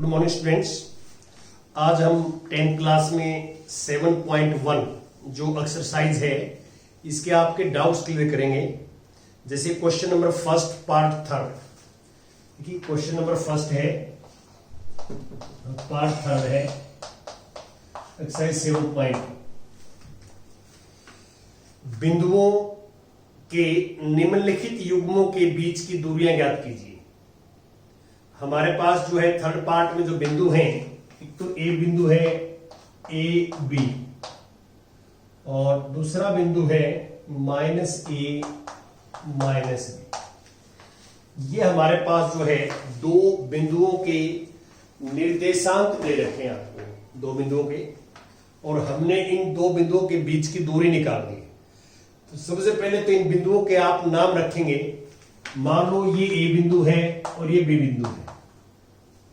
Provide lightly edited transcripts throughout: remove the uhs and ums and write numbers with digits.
Good morning students. आज हम 10th class में 7.1 जो एक्सरसाइज है इसके आपके डाउट्स क्लियर करेंगे। जैसे question number first part third, देखिए क्वेश्चन नंबर फर्स्ट है, पार्ट थर्ड है एक्सरसाइज 7. बिंदुओं के निम्नलिखित युग्मों के बीच की दूरियां ज्ञात कीजिए। हमारे पास जो है थर्ड पार्ट में जो बिंदु हैं, एक तो ए बिंदु है ए बी और दूसरा बिंदु है -a -b। ये हमारे पास जो है दो बिंदुओं के निर्देशांक दे रखे हैं आपको, दो बिंदुओं के, और हमने इन दो बिंदुओं के बीच की दूरी निकाल दी। तो सबसे पहले तो इन बिंदुओं के आप नाम रखेंगे। मान लो ये ए बिंदु है और ये बी बिंदु है,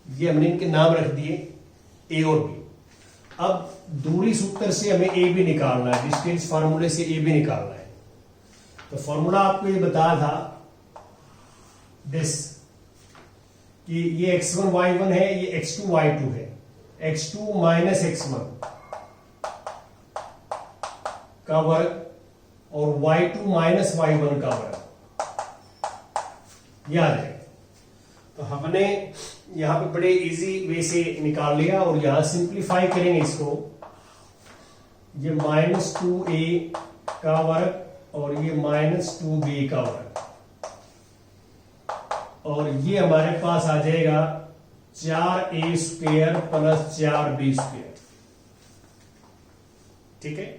ये हमने इनके नाम रख दिए ए और बी। अब दूरी सूत्र से हमें ए बी निकालना है, डिस्टेंस फार्मूले से ए बी निकालना है। तो फॉर्मूला आपको ये बताया था दिस कि ये x1 y1 है, ये x2 y2 है, x2 माइनस x1 का वर्ग और y2 माइनस y1 का वर्ग, याद है। तो हमने यहां पे बड़े इजी वे से निकाल लिया और यहां सिंप्लीफाई करेंगे इसको। ये -2a का वर्ग और ये -2b का वर्ग, और ये हमारे पास आ जाएगा 4a square plus 4b square. ठीक है,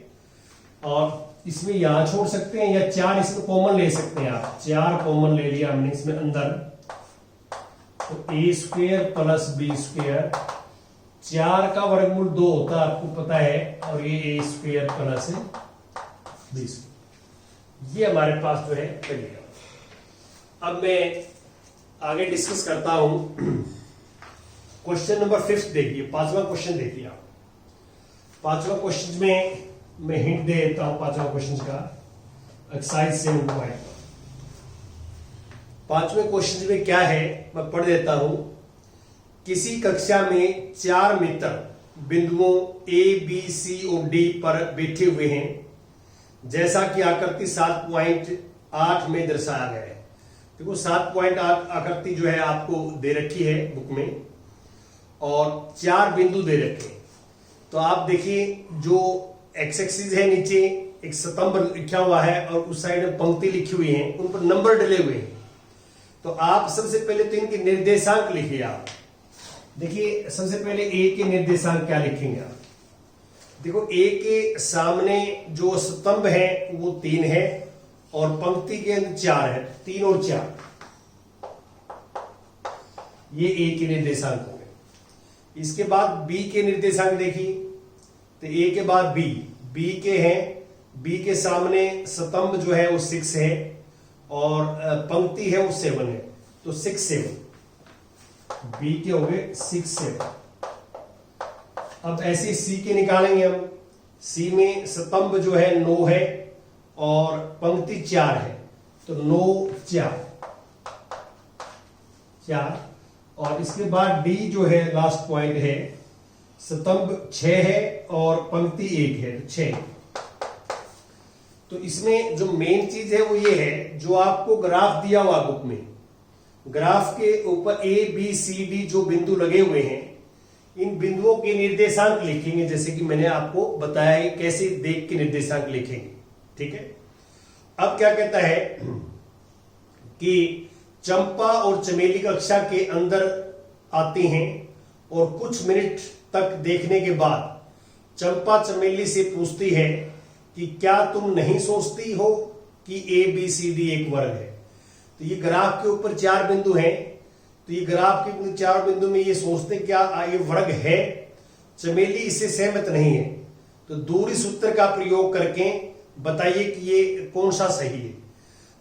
और इसमें यहां छोड़ सकते हैं या 4 इसमें कॉमन ले सकते हैं आप। 4 कॉमन ले लिया हमने इसमें अंदर, तो a square plus b square, 4 का वर्गमूल 2 होता है आपको पता है, और ये a square plus b square. ये हमारे पास जो है बनेगा। अब मैं आगे डिस्कस करता हूं। क्वेश्चन नंबर 5 देखिए, 5वां क्वेश्चन देखिए आप। 5वां क्वेश्चन में मैं हिंट दे देता हूं 5वां क्वेश्चन का, एक्सरसाइज 7.1। 5वें क्वेश्चन में क्या है मैं पढ़ देता हूं। किसी कक्षा में 4 मित्र बिंदुओं ए बी सी और डी पर बैठे हुए हैं, जैसा कि आकृति 7.8 में दर्शाया गया है। देखो 7.8 आकृति जो है आपको दे रखी है बुक में, और 4 बिंदु दे रखे हैं। तो आप देखिए जो एक्स एक्सिस है, नीचे एक स्तंभ लिखा हुआ है और उस साइड में पंक्ति लिखी हुई है, उन पर नंबर डले हुए हैं। तो आप सबसे पहले तो इनके निर्देशांक लिखिए। आप देखिए सबसे पहले ए के निर्देशांक क्या लिखेंगे आप। देखो ए के सामने जो स्तंभ है वो 3 है और पंक्ति के अंदर 4 है, 3 और 4, ये ए के निर्देशांक हो गए। इसके बाद बी के निर्देशांक देखिए, तो ए के बाद बी के हैं, बी के सामने स्तंभ जो है वो 6 है और पंक्ति है वो 7 है, तो 6 7, बी के हो गए 6 7। अब ऐसे सी के निकालेंगे हम। सी में स्तंभ जो है 9 है और पंक्ति 4 है, तो 9 4। और इसके बाद डी जो है लास्ट पॉइंट है, स्तंभ 6 है और पंक्ति 1 है, तो 6। तो इसमें जो मेन चीज है वो ये है, जो आपको ग्राफ दिया हुआ बुक में, ग्राफ के ऊपर ए बी सी डी जो बिंदु लगे हुए हैं, इन बिंदुओं के निर्देशांक लिखेंगे। जैसे कि मैंने आपको बताया है कैसे देख के निर्देशांक लिखेंगे। ठीक है, अब क्या कहता है कि चंपा और चमेली कक्षा के अंदर आती हैं और कुछ मिनट तक देखने के बाद चंपा चमेली से पूछती है कि क्या तुम नहीं सोचती हो कि ए बी सी डी एक वर्ग है। तो ये ग्राफ के ऊपर 4 बिंदु हैं, तो ये ग्राफ के 4 बिंदु में ये सोचते क्या ये वर्ग है। चमेली इससे सहमत नहीं है, तो दूरी सूत्र का प्रयोग करके बताइए कि ये कौन सा सही है।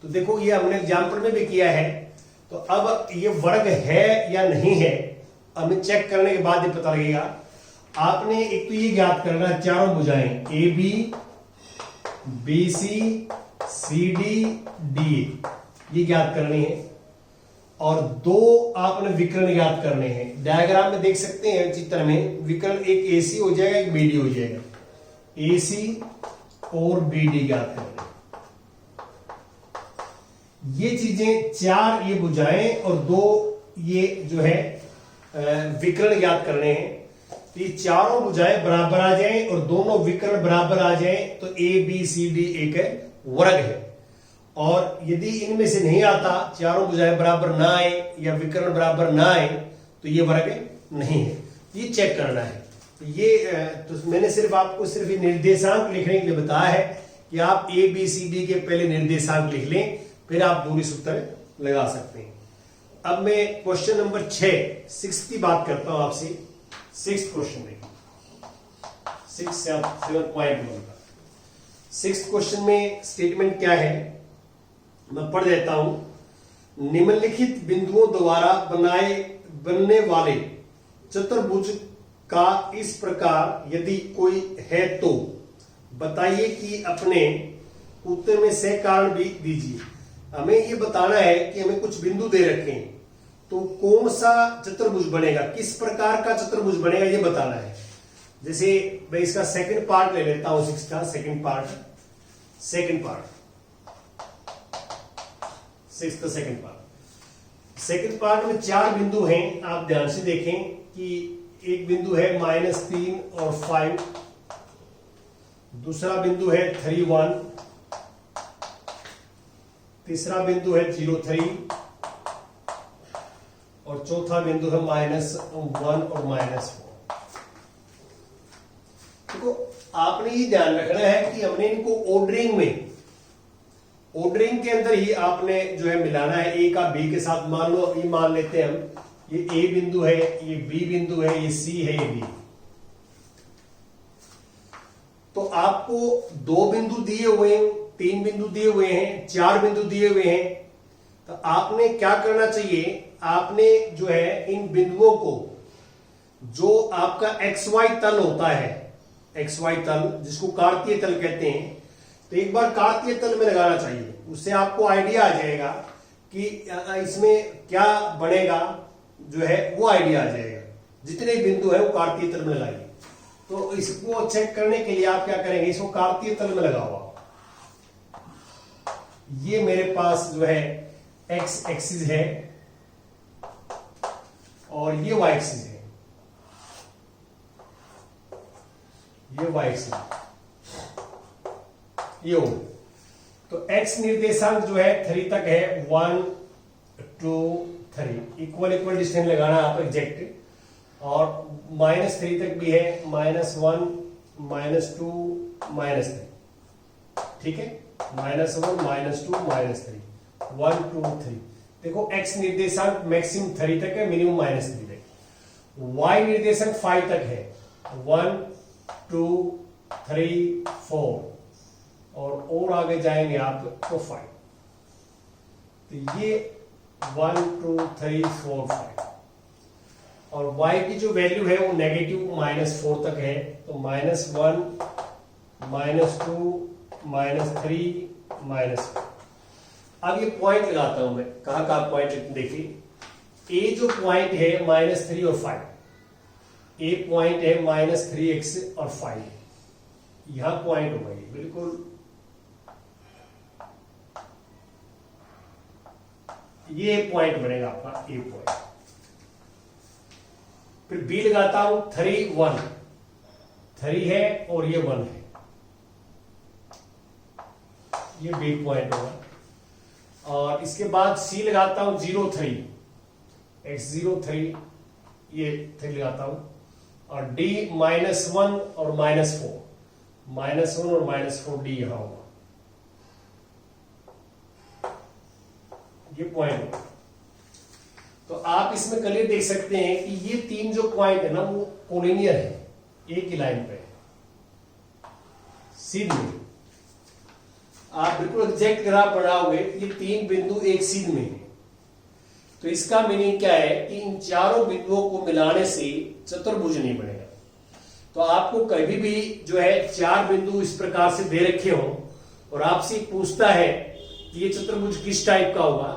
तो देखो ये हमने एग्जाम्पल में भी किया है। तो अब ये वर्ग है या नहीं है हमें चेक करने के बाद ही पता लगेगा। आपने एक तो ये ज्ञात करना है, चारों भुजाएं A B B C C D D ये ज्ञात करनी है। और 2 आपने विकर्ण ज्ञात करने हैं। डायग्राम में देख सकते हैं चित्र में, विकर्ण एक AC हो जाएगा, एक BD हो जाएगा। AC और BD ज्ञात करने, ये चीजें 4 ये भुजाएं और 2 ये जो है विकर्ण ज्ञात करने हैं। तो ये चारों भुजाएं बराबर आ जाएं और दोनों विकर्ण बराबर आ जाएं तो ABCD एक वर्ग है। और यदि इनमें से नहीं आता, चारों भुजाएं बराबर ना आए या विकर्ण बराबर ना आए, तो ये वर्ग नहीं है। ये चेक करना है। तो मैंने सिर्फ आपको सिर्फ ये निर्देशांक लिखने के लिए बताया है कि आप ABCD के पहले निर्देशांक लिख लें, फिर आप दूरी सूत्र लगा सकते हैं। अब मैं क्वेश्चन नंबर 6 की बात करता हूं आपसे। 6th क्वेश्चन देखिए, 6th क्वेश्चन में स्टेटमेंट क्या है, मैं पढ़ देता हूं। निम्नलिखित बिंदुओं द्वारा बनने वाले चतुर्भुज का इस प्रकार यदि कोई है तो बताइए कि अपने उत्तर में सह भी दीजिए। हमें ये बताना है कि हमें कुछ बिंदु दे रखे हैं, तो कौन सा चतुर्भुज बनेगा, किस प्रकार का चतुर्भुज बनेगा, ये बताना है। जैसे मैं इसका सेकंड पार्ट ले लेता हूं, 6 का सेकंड पार्ट, 6 का सेकंड पार्ट। सेकंड पार्ट में 4 बिंदु हैं, आप ध्यान से देखें कि एक बिंदु है -3 और 5, दूसरा बिंदु है 3, 1, तीसरा बिंदु है 0, 3 और चौथा बिंदु है -1 और -4। देखो आपने ये ध्यान रखना है कि हमने इनको ऑर्डरिंग के अंदर ही आपने जो है मिलाना है। A का B के साथ, मान लो ये मान लेते हैं हम, ये A बिंदु है, ये B बिंदु है, ये C है, ये B। तो आपको 2 बिंदु दिए हुए हैं, 3 बिंदु दिए हुए हैं, 4 बिंदु दिए हुए हैं। तो आपने क्या करना चाहिए, आपने जो है इन बिंदुओं को, जो आपका XY तल होता है, XY तल जिसको कार्तीय तल कहते हैं, तो एक बार कार्तीय तल में लगाना चाहिए। उससे आपको आइडिया आ जाएगा कि इसमें क्या बनेगा, जो है वो आइडिया आ जाएगा। जितने बिंदु है वो कार्तीय तल में लगाइए। तो इसको चेक करने के लिए आप क्या करेंगे, इसको कार्तीय तल में लगाओ। ये मेरे पास जो है एक्स एक्सिस है और ये वाई एक्सिस है, ये वाई एक्सिस, ये हो। तो एक्स निर्देशांक जो है 3 तक है, 1 2 3 इक्वल डिस्टेंस लगाना आप एग्जैक्ट, और -3 तक भी है, -1 -2 -3, ठीक है, -1 -2 -3 1 2 3। देखो एक्स निर्देशांक मैक्सिमम 3 तक है, मिनिमम -3 तक। वाई निर्देशांक 5 तक है, 1 2 3 4, और आगे जाएंगे आप तो 5। तो ये 1 2 3 4 5, और y की जो वैल्यू है वो नेगेटिव -4 तक है। तो -1 -2 -3 -4। अब ये पॉइंट लगाता हूं मैं, कहां पॉइंट देखिए। ए जो पॉइंट है -3 और 5, ए पॉइंट है -3x और 5, यहां पॉइंट होगा ये बिल्कुल, ये पॉइंट बनेगा आपका ए पॉइंट। फिर बी लगाता हूं, 3 1, 3 है और ये 1 है, ये बी पॉइंट होगा। और इसके बाद सी लगाता हूं 0 3, x0 3, ये 3 लगाता हूं, और डी -1 और -4, -1 और -4 डी यहां होगा, ये पॉइंट होगा। तो आप इसमें क्लियर देख सकते हैं कि ये 3 जो पॉइंट है ना वो कोलिनियर है, एक ही लाइन पे सीधे। आप बिल्कुल एग्जैक्ट ग्राफ बनाओगे, ये 3 बिंदु एक सीध में है। तो इसका मीनिंग क्या है कि इन चारों बिंदुओं को मिलाने से चतुर्भुज नहीं बनेगा। तो आपको कभी भी जो है 4 बिंदु इस प्रकार से दे रखे हो और आपसे पूछता है कि ये चतुर्भुज किस टाइप का होगा,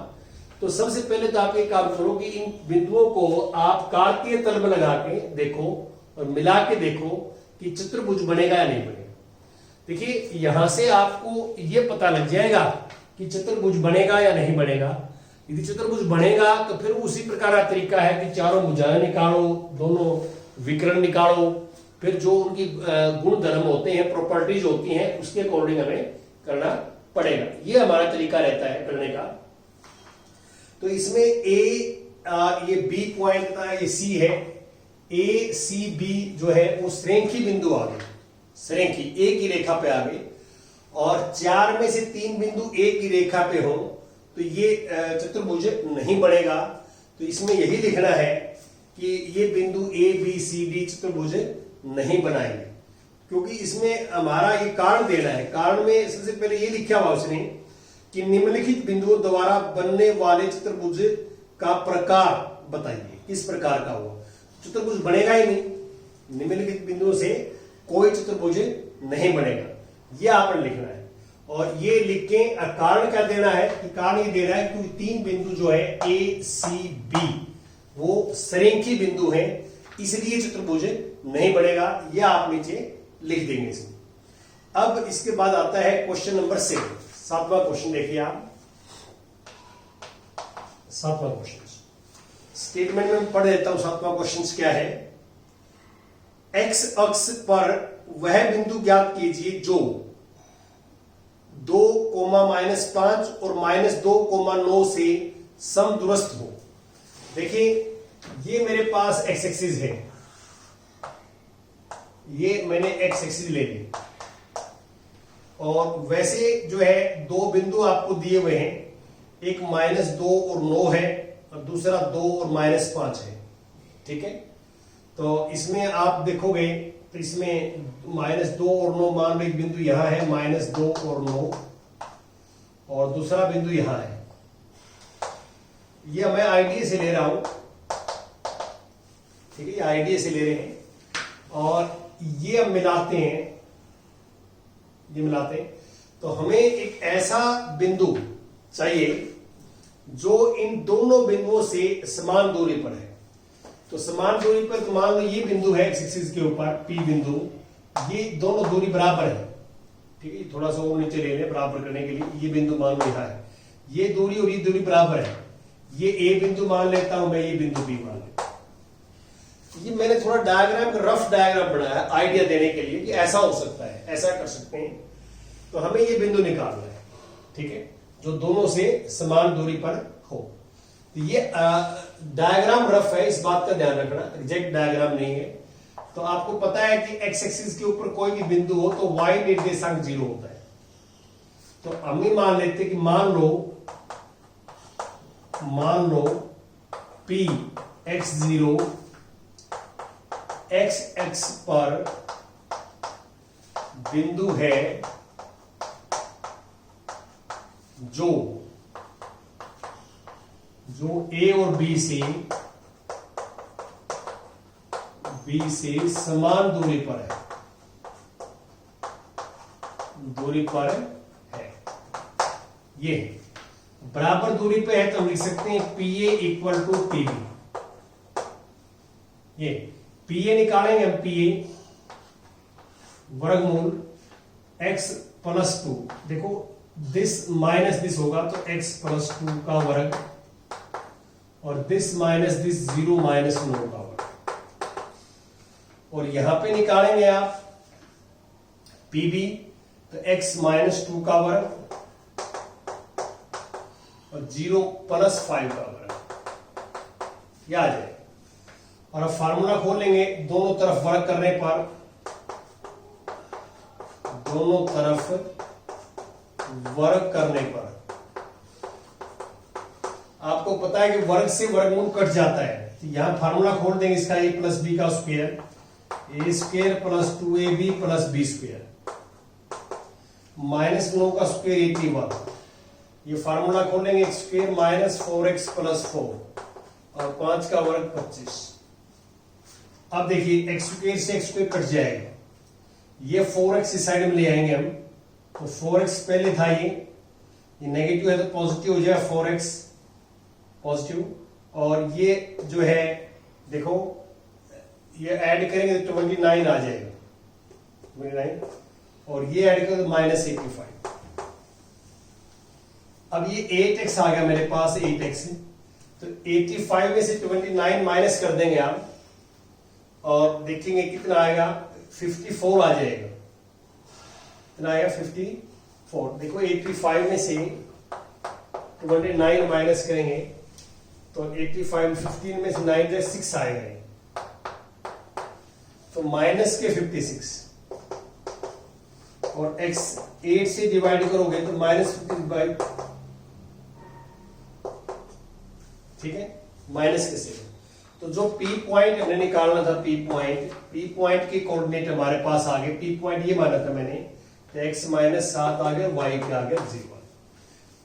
तो सबसे पहले तो आप एक काम करो कि इन बिंदुओं को आप कार्तीय तल में लगा के देखो और मिला के देखो कि चतुर्भुज बनेगा या नहीं बनेगा। देखिए यहां से आपको यह पता लग जाएगा कि चतुर्भुज बनेगा या नहीं बनेगा। यदि चतुर्भुज बनेगा तो फिर उसी प्रकार का तरीका है कि चारों भुजाएं निकालो, दोनों विकर्ण निकालो, फिर जो उनकी गुण धर्म होते हैं, प्रॉपर्टीज होती हैं, उसके अकॉर्डिंग हमें करना पड़ेगा। ये हमारा तरीका रहता है करने का। तो इसमें ये बी पॉइंट था, ये सी है, ए सी बी जो है वो श्रेणिकी बिंदु आ गए, श्रेणिकी एक ही रेखा पे आ गए, और 4 में से 3 बिंदु एक ही रेखा पे हो तो ये चतुर्भुज नहीं बनेगा। तो इसमें यही लिखना है कि ये बिंदु ए बी सी डी चतुर्भुज नहीं बनाएंगे, क्योंकि इसमें हमारा ये कारण देना है। कारण में सबसे पहले ये लिखा हुआ उसने कि निम्नलिखित बिंदुओं द्वारा बनने वाले चतुर्भुज का प्रकार बताइए, किस प्रकार का हुआ। चतुर्भुज बनेगा ही नहीं, निम्नलिखित बिंदुओं से कोई चतुर्भुज नहीं बनेगा, ये आपने लिखना है। और ये लिख के कारण क्या देना है कि कारण ये दे रहा है कि 3 बिंदु जो है ए सी बी वो श्रेणिकी बिंदु हैं, इसलिए चतुर्भुज नहीं बनेगा, ये आप नीचे लिख देंगे इसमें। अब इसके बाद आता है क्वेश्चन नंबर 7, 7वां क्वेश्चन देखिए आप। 7वां क्वेश्चन स्टेटमेंट में पढ़ देता हूं। 7वां क्वेश्चन क्या है, एक्स अक्ष पर वह बिंदु ज्ञात कीजिए जो 2, -5 और -2, 9 से समदूरस्थ हो। देखिए ये मेरे पास एक्स एक्सिस है, ये मैंने एक्स एक्सिस ले ली, और वैसे जो है 2 बिंदु आपको दिए हुए हैं, एक -2 और 9 है और दूसरा 2 और -5 है, ठीक है। तो इसमें आप देखोगे तो इसमें -2 और 9 मान लो एक बिंदु यहां है, -2 और 9, और दूसरा बिंदु यहां है। ये मैं आईडीए से ले रहा हूं, ठीक है, ये आईडीए से ले रहे हैं, और ये हम मिलाते हैं, ये मिलाते हैं, तो हमें एक ऐसा बिंदु चाहिए जो इन दोनों बिंदुओं से समान दूरी पर है। तो समान दूरी पर तो मान लो ये बिंदु है एक्स एक्सिस के ऊपर, पी बिंदु, ये दोनों दूरी बराबर है, ठीक है। थोड़ा सा और नीचे ले लें बराबर करने के लिए, ये बिंदु मान लो यहां है, ये दूरी और ये दूरी बराबर है। ये ए बिंदु मान लेता हूं मैं, ये बिंदु बी मान लेता हूं। ये मैंने थोड़ा डायग्राम, रफ डायग्राम बनाया आइडिया देने के लिए कि ऐसा हो सकता है, ऐसा कर सकते हैं। तो हमें ये बिंदु निकालना है, ठीक है, जो दोनों से समान दूरी पर हो। तो ये डायग्राम रफ है, इस बात का ध्यान रखना, एग्जैक्ट डायग्राम नहीं है। तो आपको पता है कि एक्स एक्सिस के ऊपर कोई भी बिंदु हो तो वाई निर्देशांक 0 होता है। तो हम ही मान लेते कि मान लो P x0 x एक्स पर बिंदु है जो A और B से समान दूरी पर है, ये बराबर दूरी पे है तो हम लिख सकते हैं PA = PB। ये PA निकालेंगे हम, PA वर्गमूल x + 2, देखो दिस माइनस दिस होगा तो x + 2 का वर्ग, और दिस माइनस दिस 0 - 9 का वर्ग। और यहां पे निकालेंगे आप PB, तो x - 2 का वर्ग और 0 + 5 का वर्ग, यह आ जाए। और अब फार्मूला खोलेंगे, दोनों तरफ वर्ग करने पर, आपको पता है कि वर्ग से वर्गमूल कट जाता है। तो यहां फार्मूला खोल देंगे इसका, a + b का स्क्वायर, a² + 2ab + b², -9 का स्क्वायर 81। ये फार्मूला खोलेंगे, x² - 4x + 4 और 5 का वर्ग 25। अब देखिए x² से x² कट जाएगा, ये 4x इस साइड में ले आएंगे हम, तो 4x पहले था, ये नेगेटिव है तो पॉजिटिव हो जाएगा 4x, पॉजिटिव, और ये जो है देखो ये ऐड करेंगे तो 29 आ जाएगा, 29, और ये ऐड करेंगे तो -85। अब ये 8x आ गया मेरे पास, 8x, तो 85 में से 29 माइनस कर देंगे आप और देखेंगे कितना आएगा, 54 आ जाएगा। कितना आएगा, 54। देखो 85 में से 29 माइनस करेंगे तो 85, 15 में से 9 6 आएगा, तो माइनस के 56, और x 8 से डिवाइड करोगे तो -55, ठीक है, माइनस के 7। तो जो P पॉइंट हमने निकालना था, P पॉइंट के कोऑर्डिनेट हमारे पास आ गए। P पॉइंट ये माना था मैंने, तो x -7 आ गया, y के आ गया 0,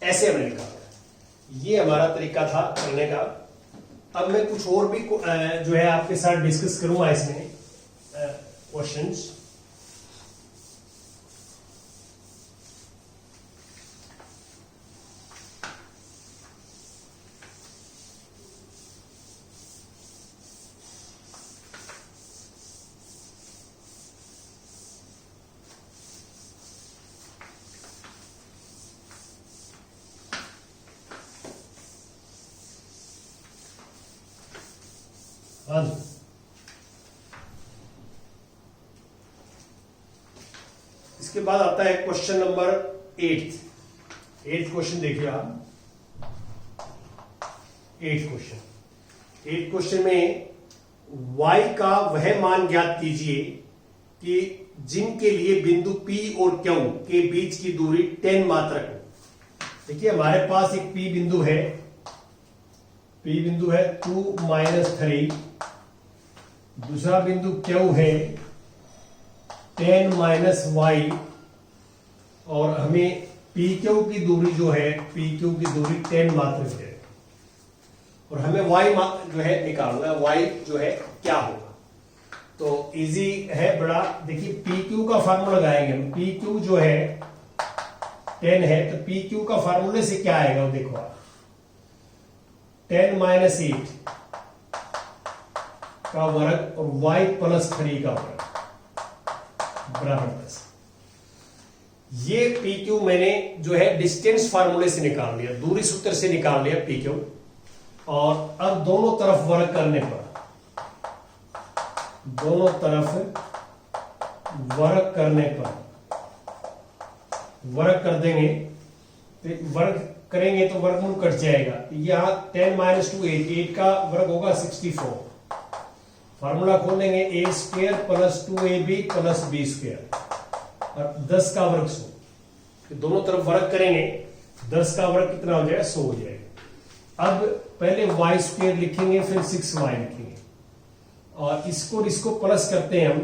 ऐसे हमने निकाला। ये हमारा तरीका था करने का। अब मैं कुछ और भी जो है आपके साथ डिस्कस करूंगा इसमें क्वेश्चंस। हाँ जी, इसके बाद आता है क्वेश्चन नंबर 8th क्वेश्चन। देखिए आप 8th क्वेश्चन में y का वह मान ज्ञात कीजिए कि जिनके लिए बिंदु P और Q के बीच की दूरी 10 मात्रक हो। देखिए हमारे पास एक P बिंदु है, 2 - 3, दूसरा बिंदु Q है 10 - y, और हमें PQ की दूरी जो है, PQ की दूरी 10 मात्रक है, और हमें y जो है निकालना है, y जो है क्या होगा। तो इजी है बड़ा। देखिए PQ का फार्मूला लगाएंगे हम। PQ जो है 10 है, तो PQ का फार्मूले से क्या आएगा देखो आप, 10 - 8 का वर्ग और y +3 का वर्ग बराबर 10। ये PQ मैंने जो है डिस्टेंस फार्मूले से निकाल लिया, दूरी सूत्र से निकाल लिया PQ, और अब दोनों तरफ वर्ग करने पर, दोनों तरफ वर्ग करने पर वर्ग कर देंगे, तो वर्ग करेंगे तो वर्गमूल कट जाएगा। यहां 10 - 2 8 का वर्ग होगा 64। फार्मूला खोलेंगे, a² + 2ab + b², और 10 का वर्ग 100। दोनों तरफ वर्ग करेंगे, 10 का वर्ग कितना हो जाएगा, 100 हो जाएगा। अब पहले y² लिखेंगे, फिर 6y लिखेंगे, और इसको प्लस करते हैं हम,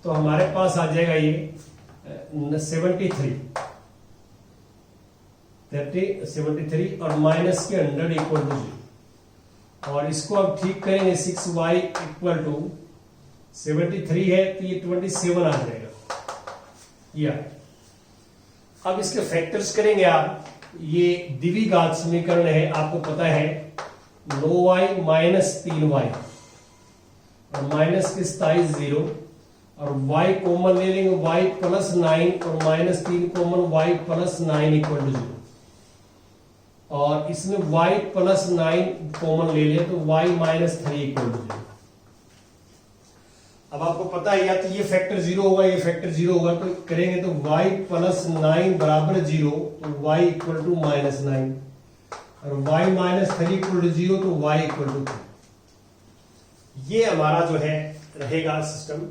तो हमारे पास आ जाएगा ये 73 और माइनस के 100 = 0, और इसको अब ठीक करेंगे, 6y = 73 है तो ये 27 आ जाएगा। या अब इसके फैक्टर्स करेंगे आप, ये द्विघात समीकरण है, आपको पता है 9y - 3y, और माइनस के 0, और y कॉमन ले लेंगे, y +9 और -3 कॉमन, y +9 = 0, और इसमें y +9 कॉमन ले लें तो y -3 = 0। अब आपको पता है या तो ये फैक्टर 0 होगा, ये फैक्टर 0 होगा, तो करेंगे तो y +9 बराबर 0, तो y = -9, और y -3 = 0, तो y = 3। ये हमारा जो है रहेगा सिस्टम।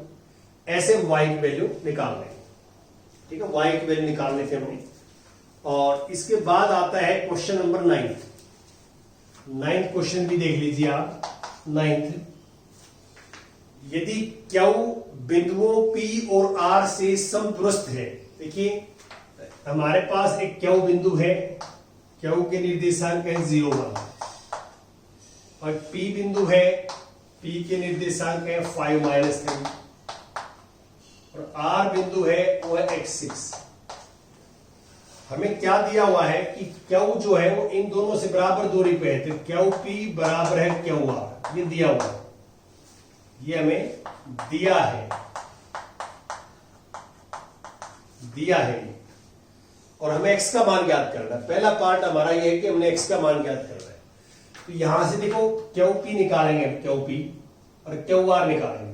ऐसे y की वैल्यू निकाल लेंगे, ठीक है, y की वैल्यू निकालने थे हमने। और इसके बाद आता है क्वेश्चन नंबर 9th क्वेश्चन भी देख लीजिए आप। 9th, यदि Q बिंदुओं P और R से समदूरस्थ है। देखिए हमारे पास एक Q बिंदु है, Q के निर्देशांक है 0 1, और P बिंदु है, P के निर्देशांक है 5 - 3, और R बिंदु है वो है x6। हमें क्या दिया हुआ है कि क्यू जो है वो इन दोनों से बराबर दूरी पे है, तो क्यू पी बराबर है क्यू आर, ये दिया हुआ है, ये हमें दिया है ये। और हमें एक्स का मान ज्ञात करना है। पहला पार्ट हमारा ये है कि हमने एक्स का मान ज्ञात करना है। तो यहां से देखो क्यू पी निकालेंगे, क्यू पी और क्यू आर निकालेंगे।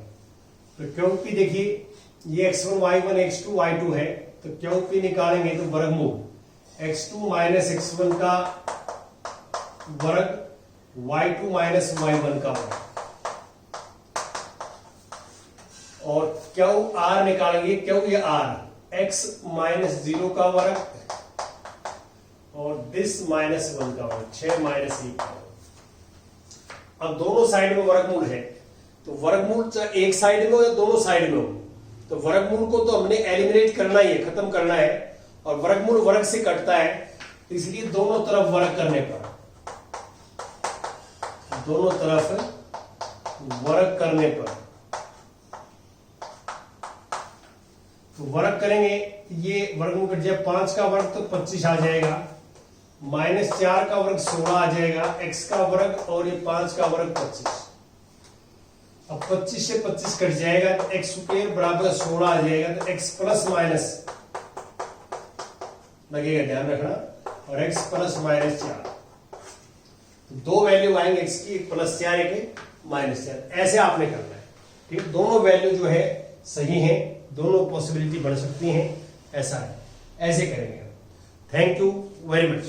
तो क्यू पी देखिए ये x1 y1 x2 y2 है, तो क्यू पी निकालेंगे तो वर्गमूल x2 माइनस x1 का वर्ग y2 माइनस y1 का वर्ग, और क्यू आर निकालेंगे, क्यू ये आर x माइनस 0 का वर्ग और दिस माइनस 1 का वर्ग, 6 माइनस 1 का वर्ग। अब दोनों साइड में वर्गमूल है, तो वर्गमूल चाहे एक साइड में हो या दोनों साइड में हो, तो वर्गमूल को तो हमने एलिमिनेट करना ही है, खत्म करना है, और वर्गमूल वर्ग से कटता है, इसलिए दोनों तरफ वर्ग करने पर, दोनों तरफ वर्ग करने पर, तो वर्ग करेंगे, ये वर्गमूल कट जाए, 5 का वर्ग तो 25 आ जाएगा, माइनस 4 का वर्ग 16 आ जाएगा, x का वर्ग और ये 5 का वर्ग 25। अब 25 से 25 कट जाएगा तो x स्क्वायर बराबर 16 आ जाएगा, तो x प्लस माइनस लगेगा, ध्यान रखना, और x प्लस माइनस 4, दो वैल्यू आएंगे x की, एक प्लस 4 एक माइनस 4, ऐसे आपने करना है। ठीक, दोनों वैल्यू जो है सही है, दोनों पॉसिबिलिटी बढ़ सकती हैं, ऐसा है, ऐसे करेंगे। Thank you very much.